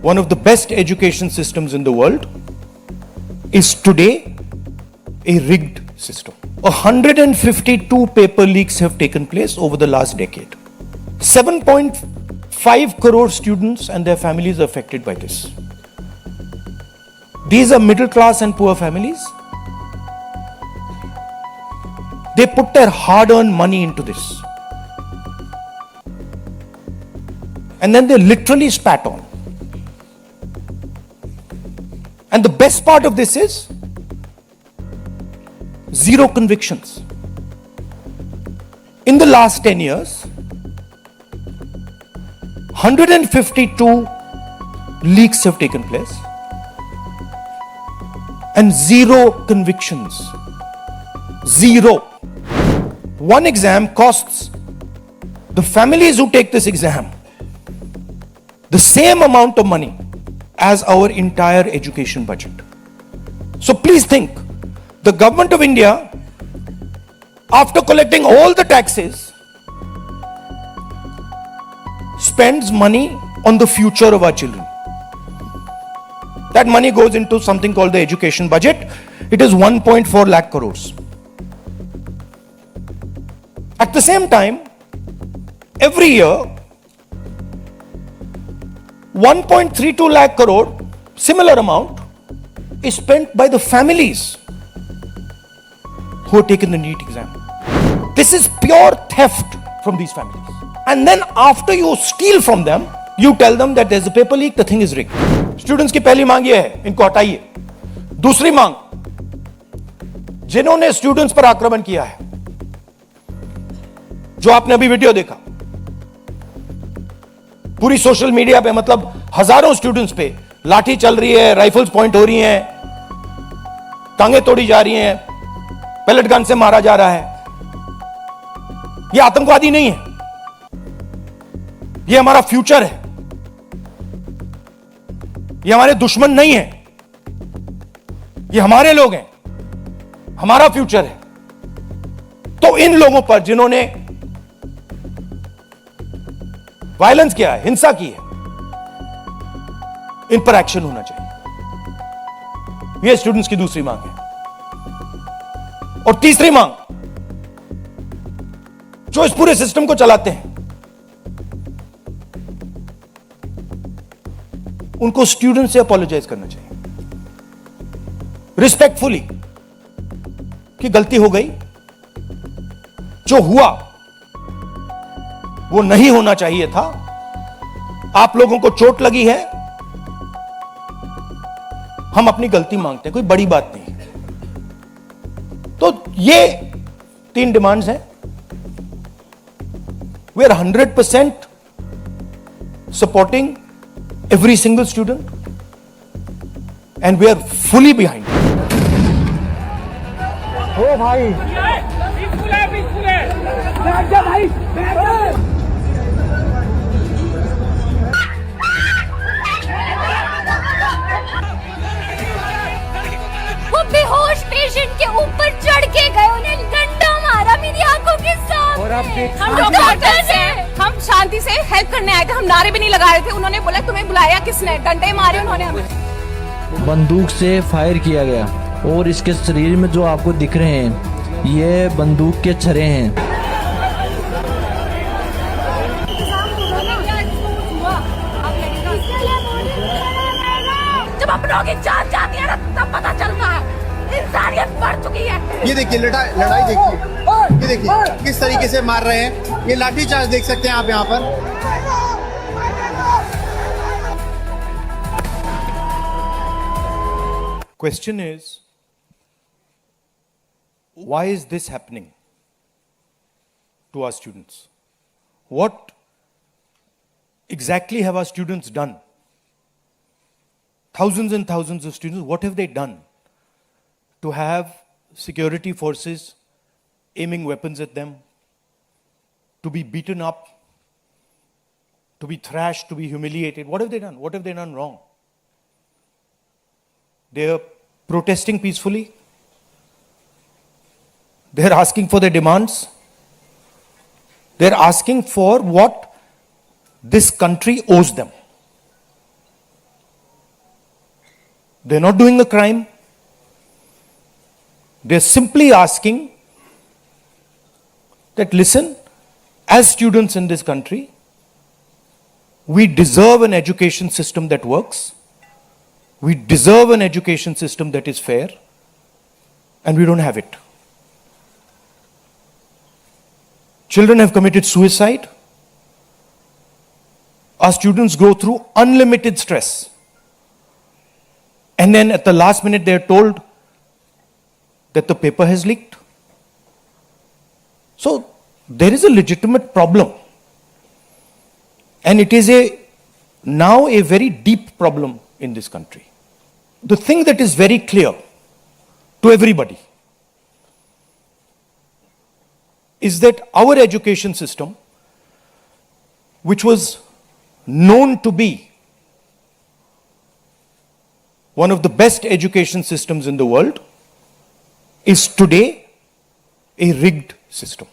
one of the best education systems in the world, is today a rigged system. 152 paper leaks have taken place over the last decade. 7.5 crore students and their families are affected by this. These are middle class and poor families. They put their hard-earned money into this. And then they literally spat on. And the best part of this is zero convictions. In the last 10 years, 152 leaks have taken place and zero convictions. Zero. One exam costs the families who take this exam the same amount of money as our entire education budget. So please think, the government of India, after collecting all the taxes, spends money on the future of our children. That money goes into something called the education budget. It is 1.4 lakh crores. At the same time, every year, 1.32 lakh crore, similar amount, is spent by the families who have taken the NEET exam. This is pure theft from these families. And then after you steal from them, you tell them that there's a paper leak, the thing is rigged. Students की पहली मांग ये है, इनको हटाइए. दूसरी मांग, जिन्होंने स्टूडेंट्स पर आक्रमण किया है, जो आपने अभी वीडियो देखा, पूरी सोशल मीडिया पे, मतलब हजारों स्टूडेंट्स पे लाठी चल रही है, राइफल्स पॉइंट हो रही हैं, टांगे तोड़ी जा रही हैं, पैलेट गन से मारा जा रहा है. ये आतंकवादी नहीं है, ये हमारा फ्यूचर है, ये हमारे दुश्मन नहीं है, ये हमारे लोग हैं, हमारा फ्यूचर है. तो इन लोगों पर जिन्होंने वायलेंस किया है, हिंसा की है, इन पर एक्शन होना चाहिए. यह स्टूडेंट्स की दूसरी मांग है. और तीसरी मांग, जो इस पूरे सिस्टम को चलाते हैं, उनको स्टूडेंट से अपोलोजाइज करना चाहिए रिस्पेक्टफुली कि गलती हो गई, जो हुआ वो नहीं होना चाहिए था, आप लोगों को चोट लगी है, हम अपनी गलती मांगते हैं, कोई बड़ी बात नहीं. तो ये 3 डिमांड्स हैं. We are 100% supporting every single student and we are fully behind. ओ भाई बैठ जा भाई, बैठ जा. वो बेहोश पेशेंट के ऊपर चढ़ के गए, उन्हें डंडा मारा मेरी आंखों के सामने. और आप हम डॉक्टर्स हैं, हम शांति से हेल्प करने आए थे, हम नारे भी नहीं लगा रहे थे. उन्होंने बोला तुम्हें बुलाया किसने, डंडे मारे उन्होंने हमें. बंदूक से फायर किया गया और इसके शरीर में जो आपको दिख रहे हैं, ये बंदूक के छर्रे हैं. जब अपनों की जान जाती है ना, तब पता चलता है इंसानियत मर चुकी है. ये देखिए लड़ाई देखिए, ये देखिए किस तरीके से मार रहे हैं. ये लाठी चार्ज देख सकते हैं आप यहाँ पर. Question is, why is this happening to our students? What exactly have our students done? Thousands and thousands of students, what have they done to have security forces aiming weapons at them, to be beaten up, to be thrashed, to be humiliated? What have they done? What have they done wrong? They are protesting peacefully. They are asking for their demands. They are asking for what this country owes them. They're not doing a crime. They're simply asking that, listen, as students in this country, we deserve an education system that works. We deserve an education system that is fair. And we don't have it. Children have committed suicide. Our students go through unlimited stress. And then at the last minute they are told that the paper has leaked. So there is a legitimate problem. And it is now a very deep problem in this country. The thing that is very clear to everybody is that our education system, which was known to be one of the best education systems in the world, is today a rigged system.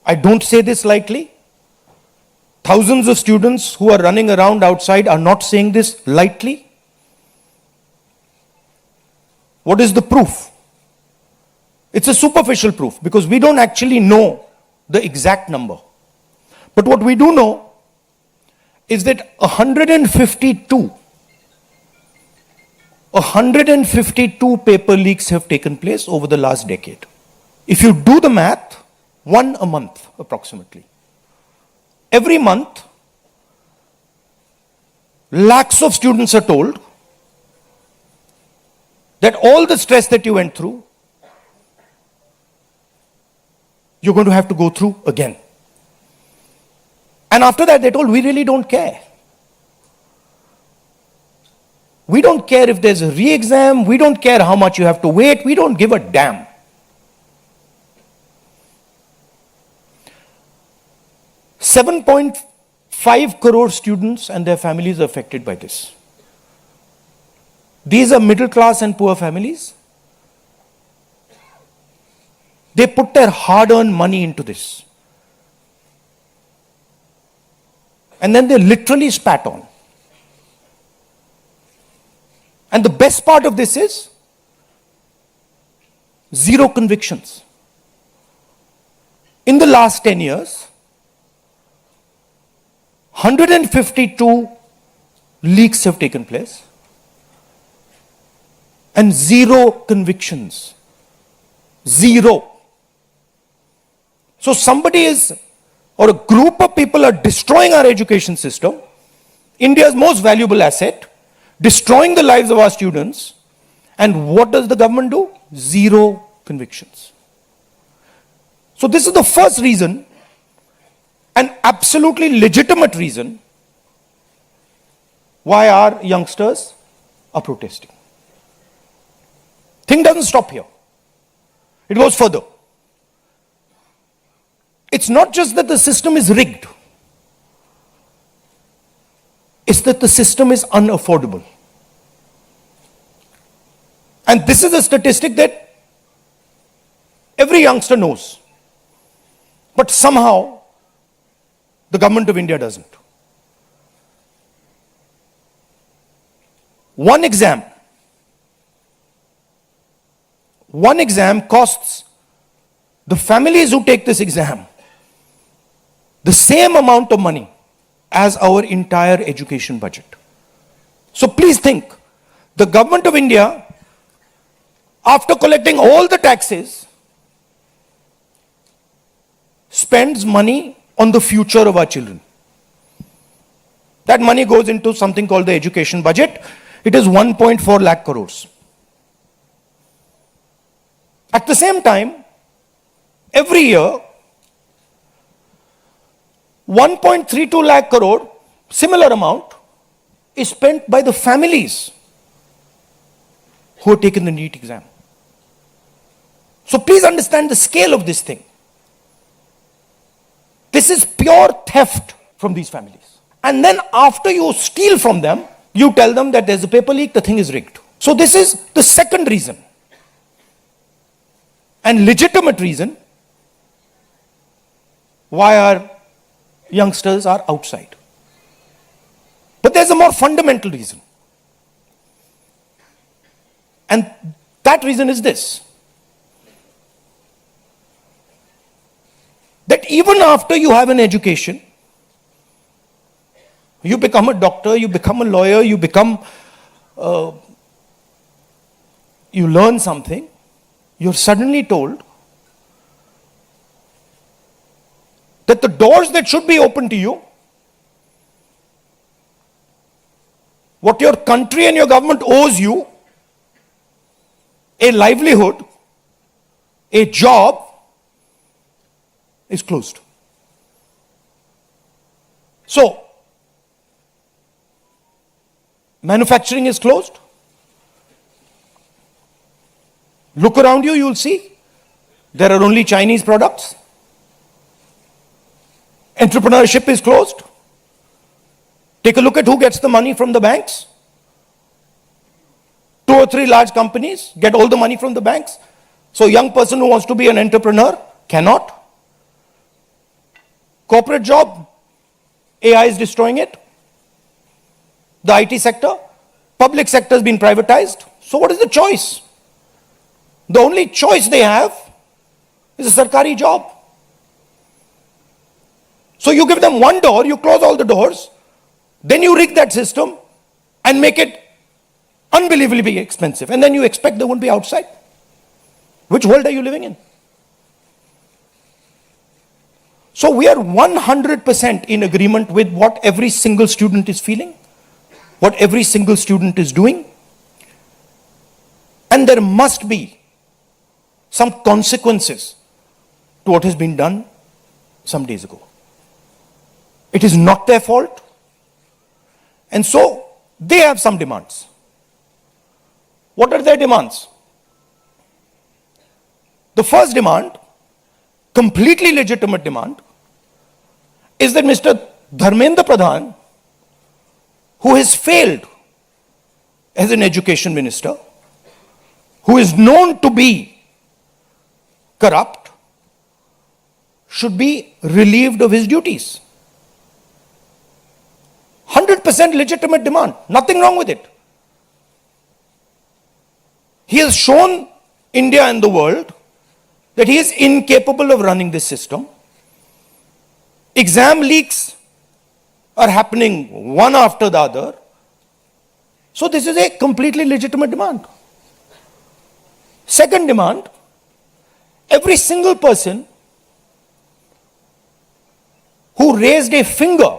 I don't say this lightly. Thousands of students who are running around outside are not saying this lightly. What is the proof? It's a superficial proof because we don't actually know the exact number. But what we do know is that 152 paper leaks have taken place over the last decade. If you do the math, one a month approximately. Every month, lakhs of students are told that all the stress that you went through, you're going to have to go through again. And after that, they're told, we really don't care. We don't care if there's a re-exam. We don't care how much you have to wait. We don't give a damn. $7.5 crore students and their families are affected by this. These are middle class and poor families. They put their hard-earned money into this. And then they literally spat on. And the best part of this is zero convictions. In the last 10 years, 152 leaks have taken place and zero convictions. Zero. So somebody is, or a group of people are destroying our education system, India's most valuable asset, destroying the lives of our students, and what does the government do? Zero convictions. So this is the first reason, an absolutely legitimate reason, why our youngsters are protesting. Thing doesn't stop here. It goes further. It's not just that the system is rigged. It's that the system is unaffordable. And this is a statistic that every youngster knows. But somehow, the government of India doesn't. One exam costs the families who take this exam the same amount of money as our entire education budget. So please think, the government of India, after collecting all the taxes, spends money on the future of our children. That money goes into something called the education budget. It is 1.4 lakh crores. At the same time, every year, 1.32 lakh crore, similar amount, is spent by the families who have taken the NEET exam. So please understand the scale of this thing. This is pure theft from these families. And then after you steal from them, you tell them that there's a paper leak, the thing is rigged. So this is the second reason, and legitimate reason, why our youngsters are outside. But there's a more fundamental reason. And that reason is this: that even after you have an education, you become a doctor, you become a lawyer, you learn something, you're suddenly told that the doors that should be open to you, what your country and your government owes you, a livelihood, a job, is closed. So, manufacturing is closed. Look around you, you'll see there are only Chinese products. Entrepreneurship is closed. Take a look at who gets the money from the banks. 2 or 3 large companies get all the money from the banks. So a young person who wants to be an entrepreneur cannot. Corporate job, AI is destroying it. The IT sector, public sector has been privatized. So what is the choice? The only choice they have is a sarkari job. So you give them one door, you close all the doors, then you rig that system and make it unbelievably expensive. And then you expect they won't be outside. Which world are you living in? So we are 100% in agreement with what every single student is feeling, what every single student is doing. And there must be some consequences to what has been done some days ago. It is not their fault. And so they have some demands. What are their demands? The first demand, completely legitimate demand, is that Mr. Dharmendra Pradhan, who has failed as an education minister, who is known to be corrupt, should be relieved of his duties. 100% legitimate demand. Nothing wrong with it. He has shown India and the world that he is incapable of running this system. Exam leaks are happening one after the other. So this is a completely legitimate demand. Second demand, every single person who raised a finger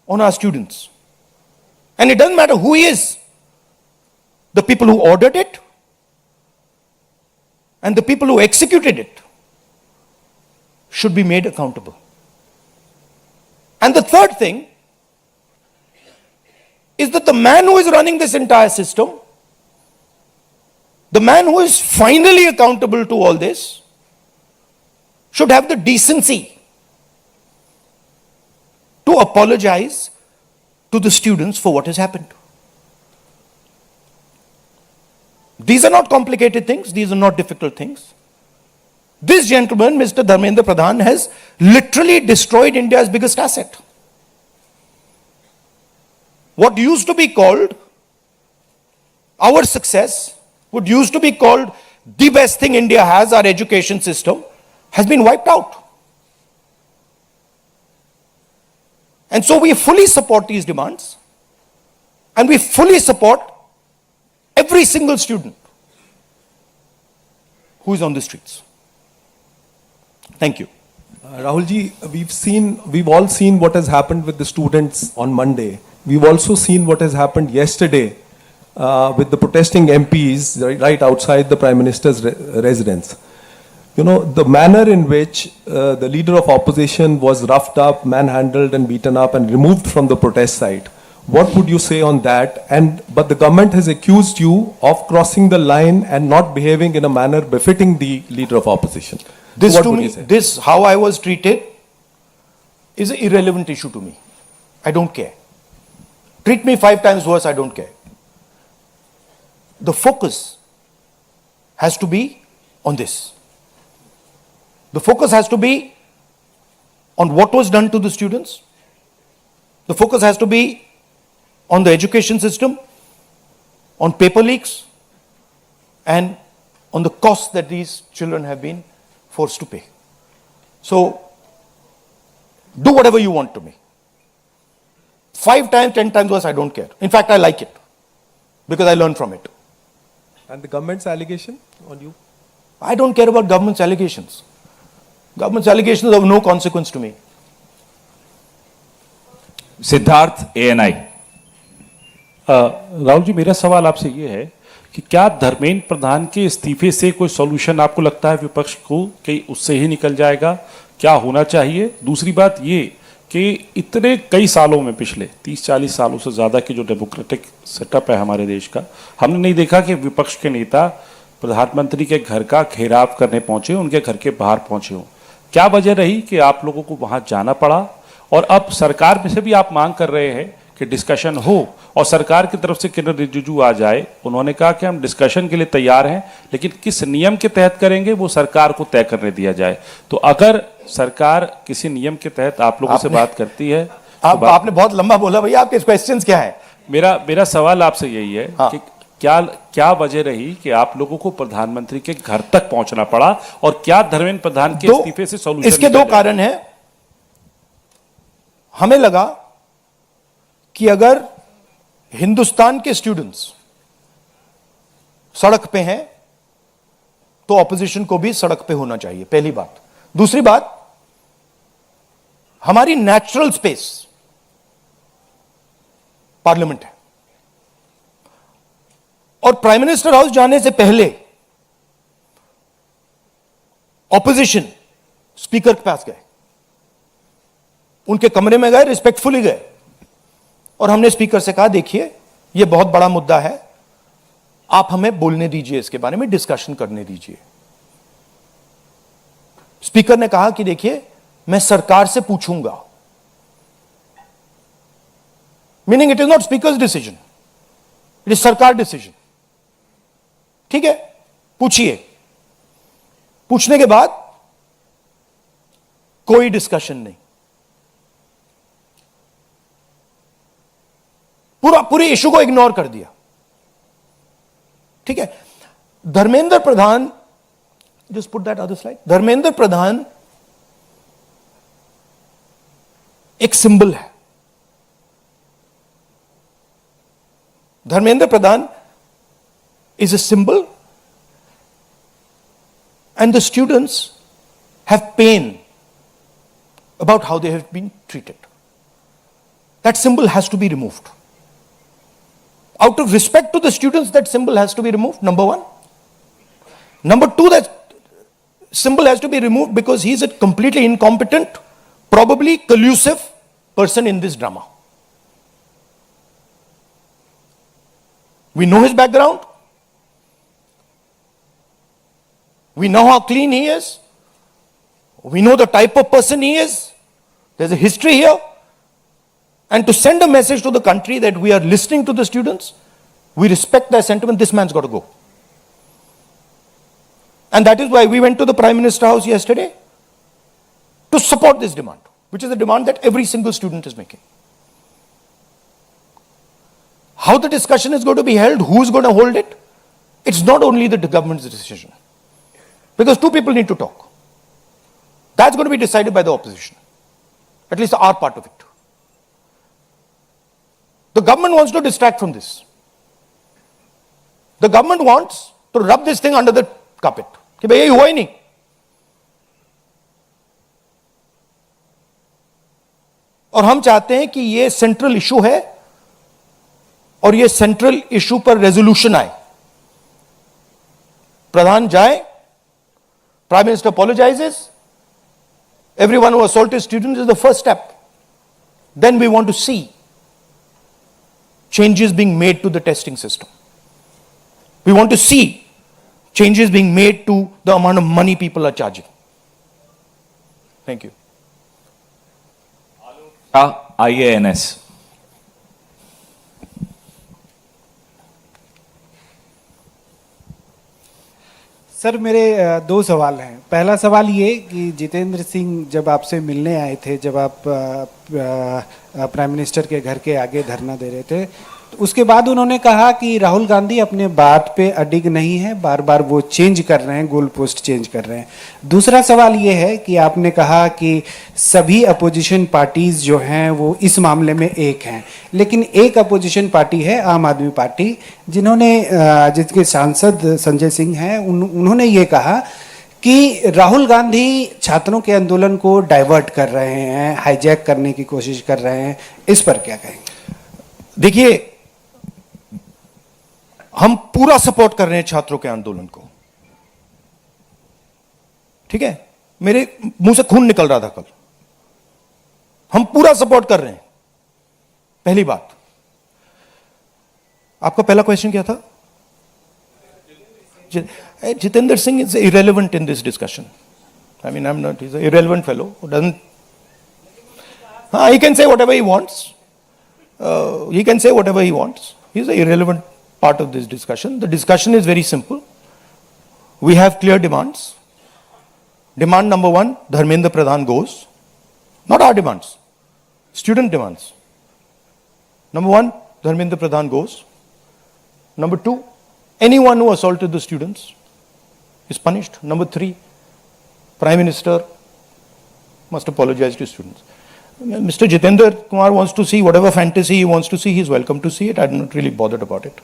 on our students, and it doesn't matter who he is, the people who ordered it and the people who executed it should be made accountable. And the third thing is that the man who is running this entire system, the man who is finally accountable to all this, should have the decency to apologize to the students for what has happened. These are not complicated things, these are not difficult things. This gentleman, Mr. Dharmendra Pradhan, has literally destroyed India's biggest asset. What used to be called our success, what used to be called the best thing India has, our education system, has been wiped out. And so we fully support these demands, and we fully support every single student who is on the streets. Thank you. Rahul ji, we've all seen what has happened with the students on Monday. We've also seen what has happened yesterday with the protesting MPs right outside the Prime Minister's residence. You know, the manner in which the leader of opposition was roughed up, manhandled and beaten up and removed from the protest site. What would you say on that? But the government has accused you of crossing the line and not behaving in a manner befitting the leader of opposition. This to me, this how I was treated is an irrelevant issue to me. I don't care. Treat me 5 times worse, I don't care. The focus has to be on this. The focus has to be on what was done to the students. The focus has to be on the education system. on paper leaks and on the costs that these children have been forced to pay. So, do whatever you want to me. 5 times, 10 times worse, I don't care. In fact, I like it because I learn from it. And the government's allegation on you? I don't care about government's allegations. Government's allegations are of no consequence to me. Siddharth ANI। Rahul ji, मेरा सवाल आपसे ये है कि क्या धर्मेंद्र प्रधान के इस्तीफे से कोई सॉल्यूशन आपको लगता है विपक्ष को कि उससे ही निकल जाएगा? क्या होना चाहिए? दूसरी बात ये कि इतने कई सालों में, पिछले 30-40 सालों से ज़्यादा की जो डेमोक्रेटिक सेटअप है हमारे देश का, हमने नहीं देखा कि विपक्ष के नेता प्रधानमंत्री के घर का घेराव करने पहुंचे, उनके घर के बाहर पहुंचे हों। क्या वजह रही कि आप लोगों को वहां जाना पड़ा? और अब सरकार में से भी आप मांग कर रहे हैं कि डिस्कशन हो और सरकार की तरफ से किरण रिजिजू आ जाए। उन्होंने कहा कि हम डिस्कशन के लिए तैयार हैं, लेकिन किस नियम के तहत करेंगे वो सरकार को तय करने दिया जाए। तो अगर सरकार किसी नियम के तहत आप लोगों से बात करती है तो आपने बहुत लंबा बोला भैया, आपके क्वेश्चंस क्या है? मेरा सवाल आपसे यही है कि क्या वजह रही कि आप लोगों को प्रधानमंत्री के घर तक पहुंचना पड़ा और क्या धर्मेंद्र प्रधान के इस्तीफे से सॉल्यूशन? इसके 2 कारण हैं। हमें लगा कि अगर हिंदुस्तान के स्टूडेंट्स सड़क पे हैं तो ऑपोजिशन को भी सड़क पे होना चाहिए, पहली बात। दूसरी बात, हमारी नेचुरल स्पेस पार्लियामेंट है और प्राइम मिनिस्टर हाउस जाने से पहले ऑपोजिशन स्पीकर के पास गए, उनके कमरे में गए, रिस्पेक्टफुली गए और हमने स्पीकर से कहा देखिए यह बहुत बड़ा मुद्दा है, आप हमें बोलने दीजिए, इसके बारे में डिस्कशन करने दीजिए। स्पीकर ने कहा कि देखिए मैं सरकार से पूछूंगा, meaning it is not speakers decision, it is सरकार डिसीजन। ठीक है, पूछिए। पूछने के बाद कोई डिस्कशन नहीं, पूरे इशू को इग्नोर कर दिया। ठीक है, Dharmendra Pradhan, just put that other slide, Dharmendra Pradhan एक सिंबल है। धर्मेंद्र प्रधान is a symbol and the students have pain about how they have been treated. That symbol has to be removed. Out of respect to the students, that symbol has to be removed, number 1. Number 2, that symbol has to be removed because he is a completely incompetent, probably collusive person in this drama. We know his background. We know how clean he is. We know the type of person he is. There's a history here. And to send a message to the country that we are listening to the students, we respect their sentiment, this man's got to go. And that is why we went to the Prime Minister House yesterday to support this demand, which is a demand that every single student is making. How the discussion is going to be held, who is going to hold it, it's not only the government's decision. Because 2 people need to talk. That's going to be decided by the opposition. At least our part of it. The government wants to distract from this. The government wants to rub this thing under the carpet. कि भाई ये हुआ ही नहीं. और हम चाहते हैं कि ये सेंट्रल इशू है और ये सेंट्रल इशू पर रेजोल्यूशन आए. प्रधान जाए, Prime Minister apologizes, everyone who assaulted students is the first step. Then we want to see changes being made to the testing system. We want to see changes being made to the amount of money people are charging. Thank you. IANS। Sir मेरे 2 सवाल हैं। पहला सवाल ये कि जितेंद्र सिंह जब आपसे मिलने आए थे, जब आप प्राइम मिनिस्टर के घर के आगे धरना दे रहे थे। तो उसके बाद उन्होंने कहा कि राहुल गांधी अपने बात पे अडिग नहीं है, बार बार वो चेंज कर रहे हैं, गोल पोस्ट चेंज कर रहे हैं। दूसरा सवाल ये है कि आपने कहा कि सभी अपोजिशन पार्टीज जो हैं वो इस मामले में एक हैं, लेकिन एक अपोजिशन पार्टी है आम आदमी पार्टी, जिसके सांसद संजय सिंह हैं, उन्होंने ये कहा कि राहुल गांधी छात्रों के आंदोलन को डाइवर्ट कर रहे हैं, हाईजैक करने की कोशिश कर रहे हैं। इस पर क्या कहेंगे? देखिए, हम पूरा सपोर्ट कर रहे हैं छात्रों के आंदोलन को, ठीक है? मेरे मुंह से खून निकल रहा था कल। हम पूरा सपोर्ट कर रहे हैं। पहली बात। आपका पहला क्वेश्चन क्या था? Jitendra Singh is irrelevant in this discussion. I mean, he's an irrelevant fellow who doesn't. He can say whatever he wants. He can say whatever he wants. He's an irrelevant part of this discussion. The discussion is very simple. We have clear demands. Demand number one, Dharmendra Pradhan goes. Not our demands, student demands. Number one, Dharmendra Pradhan goes. Number two, anyone who assaulted the students is punished. Number three, Prime Minister must apologize to students. Mr. Jitendra Kumar wants to see whatever fantasy he wants to see. He's welcome to see it. I'm not really bothered about it.